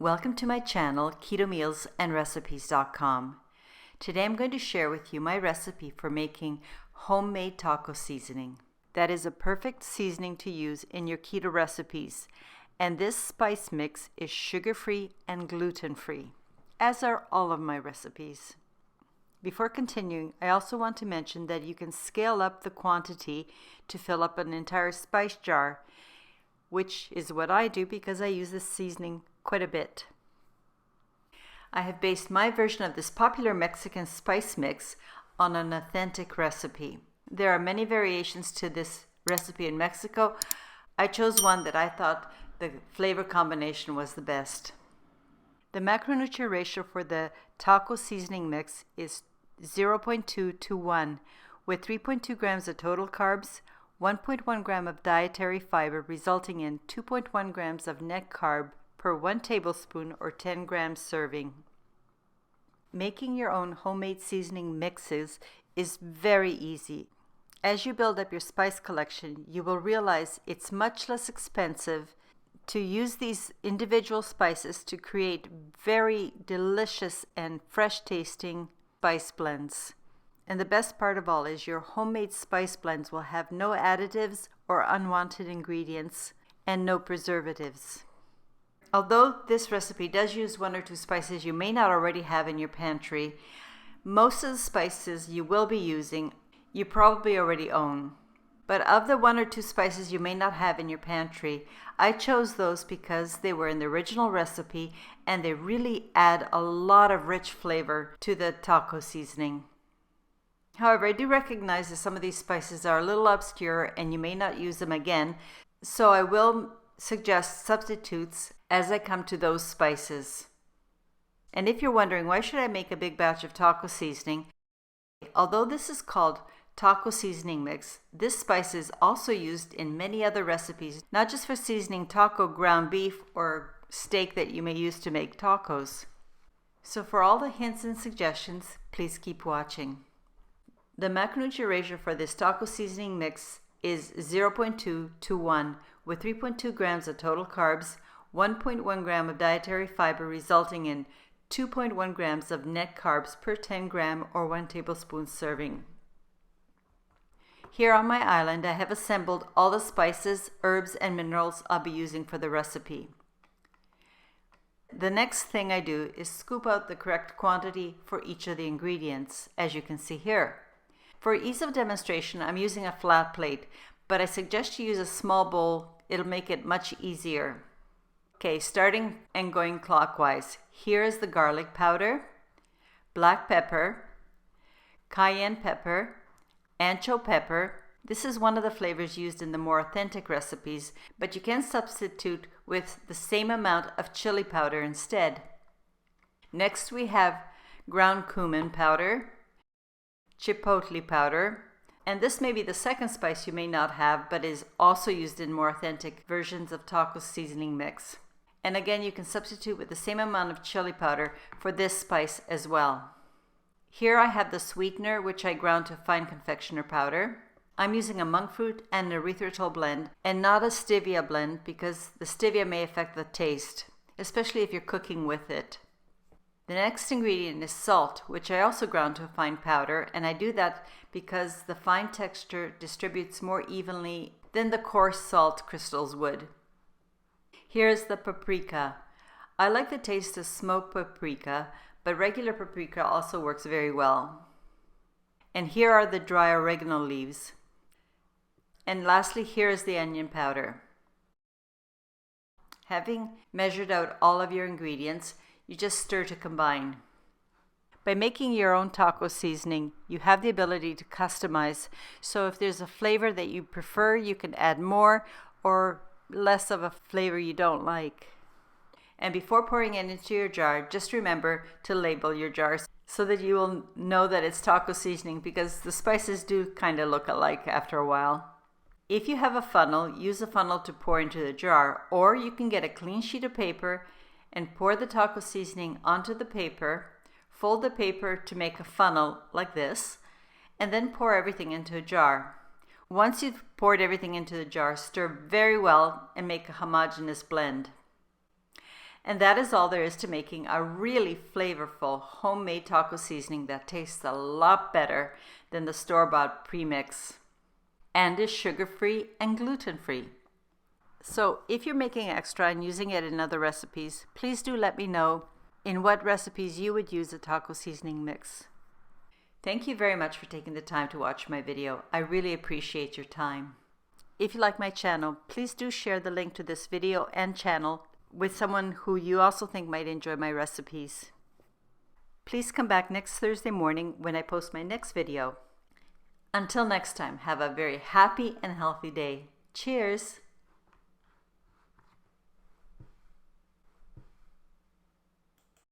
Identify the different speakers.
Speaker 1: Welcome to my channel, ketomealsandrecipes.com. Today I'm going to share with you my recipe for making homemade taco seasoning. That is a perfect seasoning to use in your keto recipes, and this spice mix is sugar-free and gluten-free, as are all of my recipes. Before continuing, I also want to mention that you can scale up the quantity to fill up an entire spice jar, which is what I do because I use this seasoning quite a bit. I have based my version of this popular Mexican spice mix on an authentic recipe. There are many variations to this recipe in Mexico. I chose one that I thought the flavor combination was the best. The macronutrient ratio for the taco seasoning mix is 0.2 to 1, with 3.2 grams of total carbs, 1.1 gram of dietary fiber, resulting in 2.1 grams of net carb per 1 tablespoon or 10 grams serving. Making your own homemade seasoning mixes is very easy. As you build up your spice collection, you will realize it's much less expensive to use these individual spices to create very delicious and fresh tasting spice blends. And the best part of all is your homemade spice blends will have no additives or unwanted ingredients and no preservatives. Although this recipe does use 1 or 2 spices you may not already have in your pantry, most of the spices you will be using you probably already own. But of the 1 or 2 spices you may not have in your pantry, I chose those because they were in the original recipe and they really add a lot of rich flavor to the taco seasoning. However, I do recognize that some of these spices are a little obscure and you may not use them again, so I will suggest substitutes as I come to those spices. And if you're wondering, why should I make a big batch of taco seasoning? Although this is called taco seasoning mix, this spice is also used in many other recipes, not just for seasoning taco ground beef or steak that you may use to make tacos. So for all the hints and suggestions, please keep watching. The macronutrient ratio for this taco seasoning mix is 0.2 to 1, with 3.2 grams of total carbs, 1.1 gram of dietary fiber, resulting in 2.1 grams of net carbs per 10 gram or 1 tablespoon serving. Here on my island, I have assembled all the spices, herbs, and minerals I'll be using for the recipe. The next thing I do is scoop out the correct quantity for each of the ingredients, as you can see here. For ease of demonstration, I'm using a flat plate, but I suggest you use a small bowl. It'll make it much easier. Okay, starting and going clockwise. Here is the garlic powder, black pepper, cayenne pepper, ancho pepper. This is one of the flavors used in the more authentic recipes, but you can substitute with the same amount of chili powder instead. Next we have ground cumin powder, chipotle powder, and this may be the second spice you may not have, but is also used in more authentic versions of taco seasoning mix. And again, you can substitute with the same amount of chili powder for this spice as well. Here I have the sweetener, which I ground to fine confectioner powder. I'm using a monk fruit and an erythritol blend, and not a stevia blend, because the stevia may affect the taste, especially if you're cooking with it. The next ingredient is salt, which I also ground to a fine powder, and I do that because the fine texture distributes more evenly than the coarse salt crystals would. Here's the paprika. I like the taste of smoked paprika, but regular paprika also works very well. And here are the dry oregano leaves. And lastly, here is the onion powder. Having measured out all of your ingredients, you just stir to combine. By making your own taco seasoning, you have the ability to customize. So if there's a flavor that you prefer, you can add more or less of a flavor you don't like. And before pouring it into your jar, just remember to label your jars so that you will know that it's taco seasoning, because the spices do kind of look alike after a while. If you have a funnel, use a funnel to pour into the jar, or you can get a clean sheet of paper and pour the taco seasoning onto the paper, fold the paper to make a funnel like this, and then pour everything into a jar. Once you've poured everything into the jar, stir very well and make a homogeneous blend. And that is all there is to making a really flavorful homemade taco seasoning that tastes a lot better than the store-bought premix and is sugar-free and gluten-free. So if you're making extra and using it in other recipes, please do let me know in what recipes you would use a taco seasoning mix. Thank you very much for taking the time to watch my video. I really appreciate your time. If you like my channel, please do share the link to this video and channel with someone who you also think might enjoy my recipes. Please come back next Thursday morning when I post my next video. Until next time, have a very happy and healthy day. Cheers!